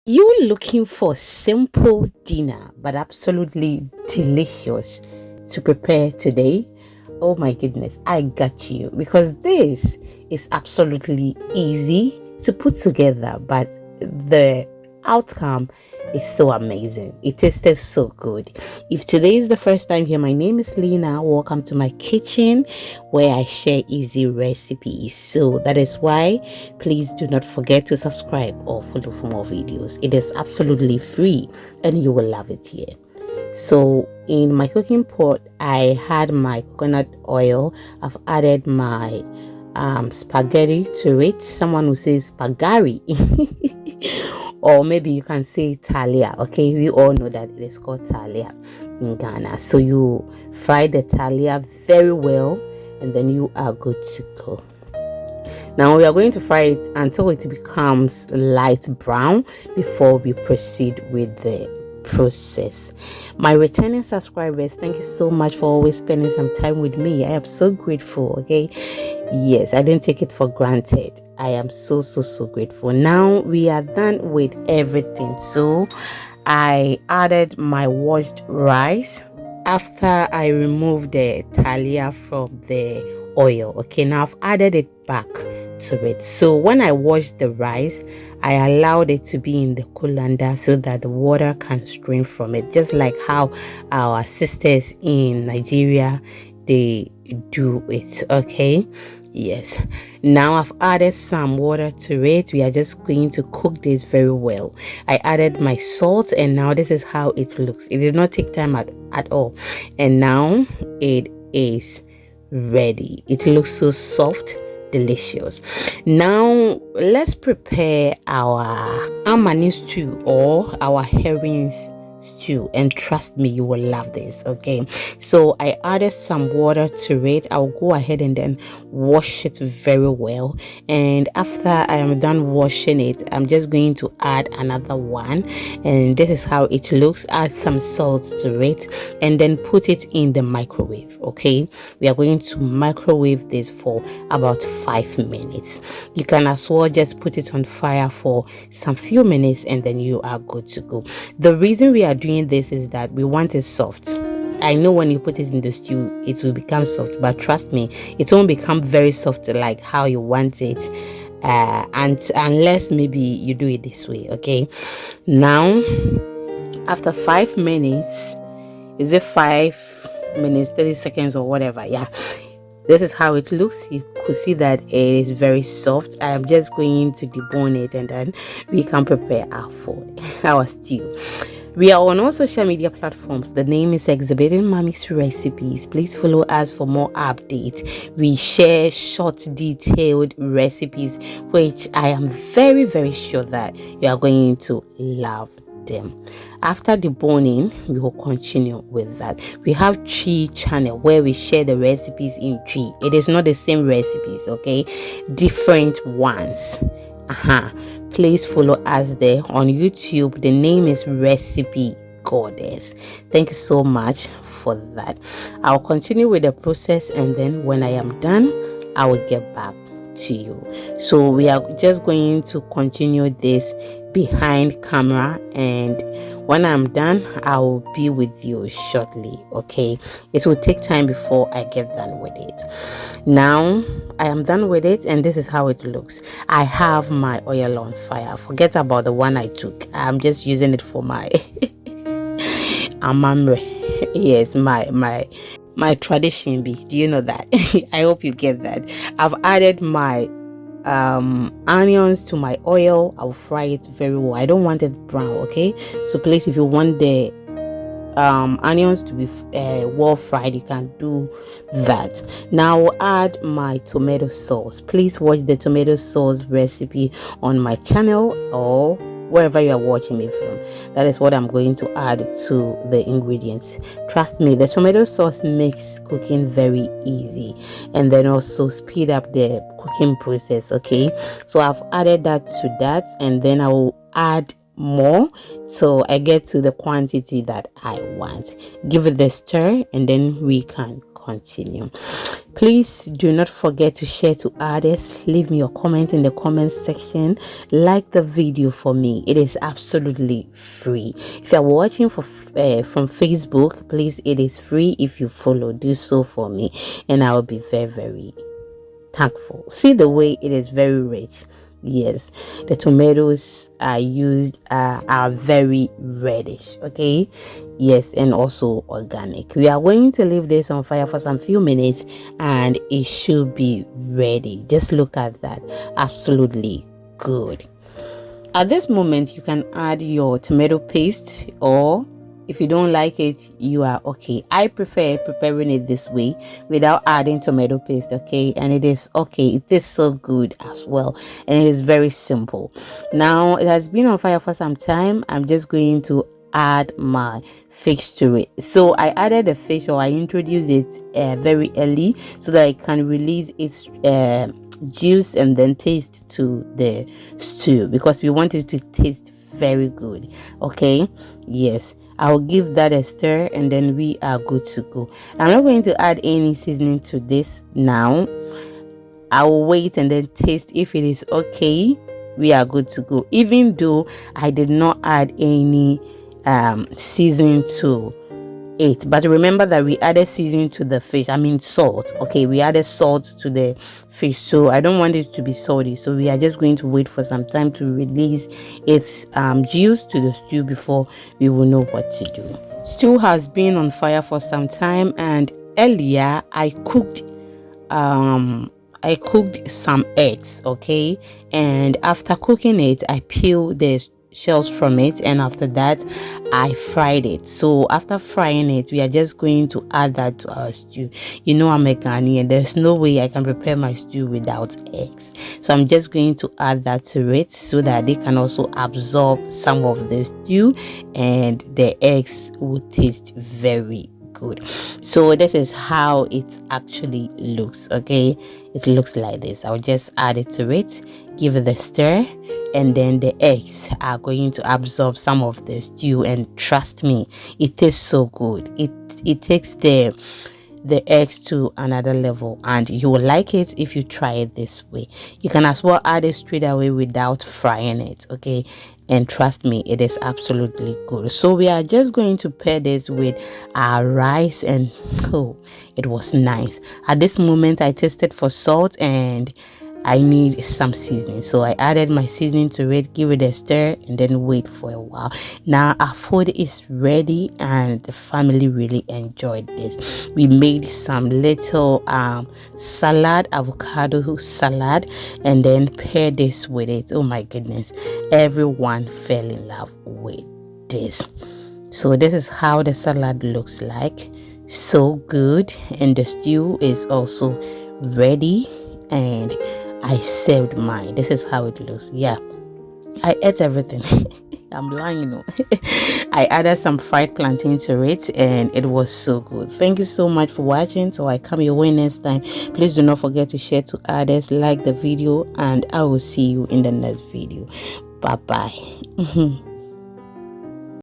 You looking for simple dinner but absolutely delicious to prepare today? Oh my goodness, I got you, because this is absolutely easy to put together, but the outcome is so amazing. It tasted so good. If today is the first time here, my name is Lena. Welcome to my kitchen where I share easy recipes. So that is why please do not forget to subscribe or follow for more videos. It is absolutely free and you will love it here. So in my cooking pot, I had my coconut oil. I've added my spaghetti to it. Someone will say spaghetti. Or maybe you can say talia. Okay, we all know that it is called talia in Ghana. So you fry the talia very well and then you are good to go. Now we are going to fry it until it becomes light brown before we proceed with the process. My returning subscribers, thank you so much for always spending some time with me. I am so grateful. Okay, yes, I didn't take it for granted. I am so grateful. Now we are done with everything. So I added my washed rice after I removed the talia from the oil. Okay, now I've added it back to it. So when I washed the rice, I allowed it to be in the colander so that the water can stream from it, just like how our sisters in Nigeria they do it. Okay, yes, now I've added some water to it. We are just going to cook this very well. I added my salt and now this is how it looks. It did not take time at all, and now it is ready. It looks so soft, delicious. Now let's prepare our amani stew or our herrings stew, and trust me, you will love this. Okay, so I added some water to it. I'll go ahead and then wash it very well, and after I am done washing it, I'm just going to add another one, and this is how it looks. Add some salt to it and then put it in the microwave. Okay, we are going to microwave this for about 5 minutes. You can as well just put it on fire for some few minutes and then you are good to go. The reason we are doing this is that we want it soft. I know when you put it in the stew it will become soft, but trust me, it won't become very soft like how you want it, and unless maybe you do it this way. Okay, now after 5 minutes, is it 5 minutes 30 seconds or whatever, yeah, this is how it looks. You could see that it is very soft. I am just going to debone it and then we can prepare our food, our stew. We are on all social media platforms. The name is Exhibiting Mommy's Recipes. Please follow us for more updates. We share short, detailed recipes, which I am very sure that you are going to love them. After deboning, we will continue with that. We have Tree channel where we share the recipes in Tree. It is not the same recipes, okay, different ones. Please follow us there. On YouTube, the name is Recipe Goddess. Thank you so much for that. I'll continue with the process, and then when I am done, I will get back to you. So we are just going to continue this behind camera, and when I'm done I will be with you shortly. Okay, it will take time before I get done with it. Now I am done with it and this is how it looks. I have my oil on fire. Forget about the one I took. I'm just using it for my amamre. Yes, my tradition be. Do you know that? I hope you get that. I've added my onions to my oil. I'll fry it very well. I don't want it brown. Okay, so please, if you want the onions to be well fried, you can do that. Now I'll add my tomato sauce. Please watch the tomato sauce recipe on my channel or wherever you are watching me from. That is what I'm going to add to the ingredients. Trust me, the tomato sauce makes cooking very easy and then also speed up the cooking process. Okay, so I've added that to that, and then I will add more so I get to the quantity that I want. Give it the stir and then we can continue. Please do not forget to share to others. Leave me your comment in the comment section. Like the video for me. It is absolutely free. If you are watching from Facebook, please, it is free. If you follow, do so for me, and I will be very, very thankful. See the way it is very rich. Yes, the tomatoes are used are very reddish. Okay, yes, and also organic. We are going to leave this on fire for some few minutes and it should be ready. Just look at that. Absolutely good. At this moment you can add your tomato paste, or if you don't like it, you are okay. I prefer preparing it this way without adding tomato paste, okay? And it is okay. It is so good as well. And it is very simple. Now, it has been on fire for some time. I'm just going to add my fish to it. So I added the fish, or I introduced it very early so that I can release its juice and then taste to the stew, because we want it to taste very good. Okay, yes, I'll give that a stir and then we are good to go. I'm not going to add any seasoning to this now. I'll wait and then taste. If it is okay, we are good to go, even though I did not add any seasoning to it. But remember that we added seasoning to the fish, salt. Okay, we added salt to the fish, so I don't want it to be salty, so we are just going to wait for some time to release its juice to the stew before we will know what to do. Stew has been on fire for some time, and earlier I cooked some eggs. Okay, and after cooking it, I peeled the shells from it, and after that I fried it. So after frying it, we are just going to add that to our stew. You know, I'm a Ghanaian. There's no way I can prepare my stew without eggs, so I'm just going to add that to it so that they can also absorb some of the stew and the eggs will taste very good. So this is how it actually looks. Okay, it looks like this. I'll just add it to it, give it a stir, and then the eggs are going to absorb some of the stew, and trust me, it tastes so good. It takes the eggs to another level, and you will like it if you try it this way. You can as well add it straight away without frying it. Okay, and trust me, it is absolutely good. So we are just going to pair this with our rice, and oh, it was nice. At this moment I tasted for salt and I need some seasoning, so I added my seasoning to it, give it a stir, and then wait for a while. Now our food is ready, and the family really enjoyed this. We made some little salad, avocado salad, and then paired this with it. Oh my goodness, everyone fell in love with this. So this is how the salad looks like. So good, and the stew is also ready, and I served mine. This is how it looks. Yeah, I ate everything. I'm lying, you know. I added some fried plantain to it, and it was so good. Thank you so much for watching. So I come your way next time. Please do not forget to share to others, like the video, and I will see you in the next video. Bye bye.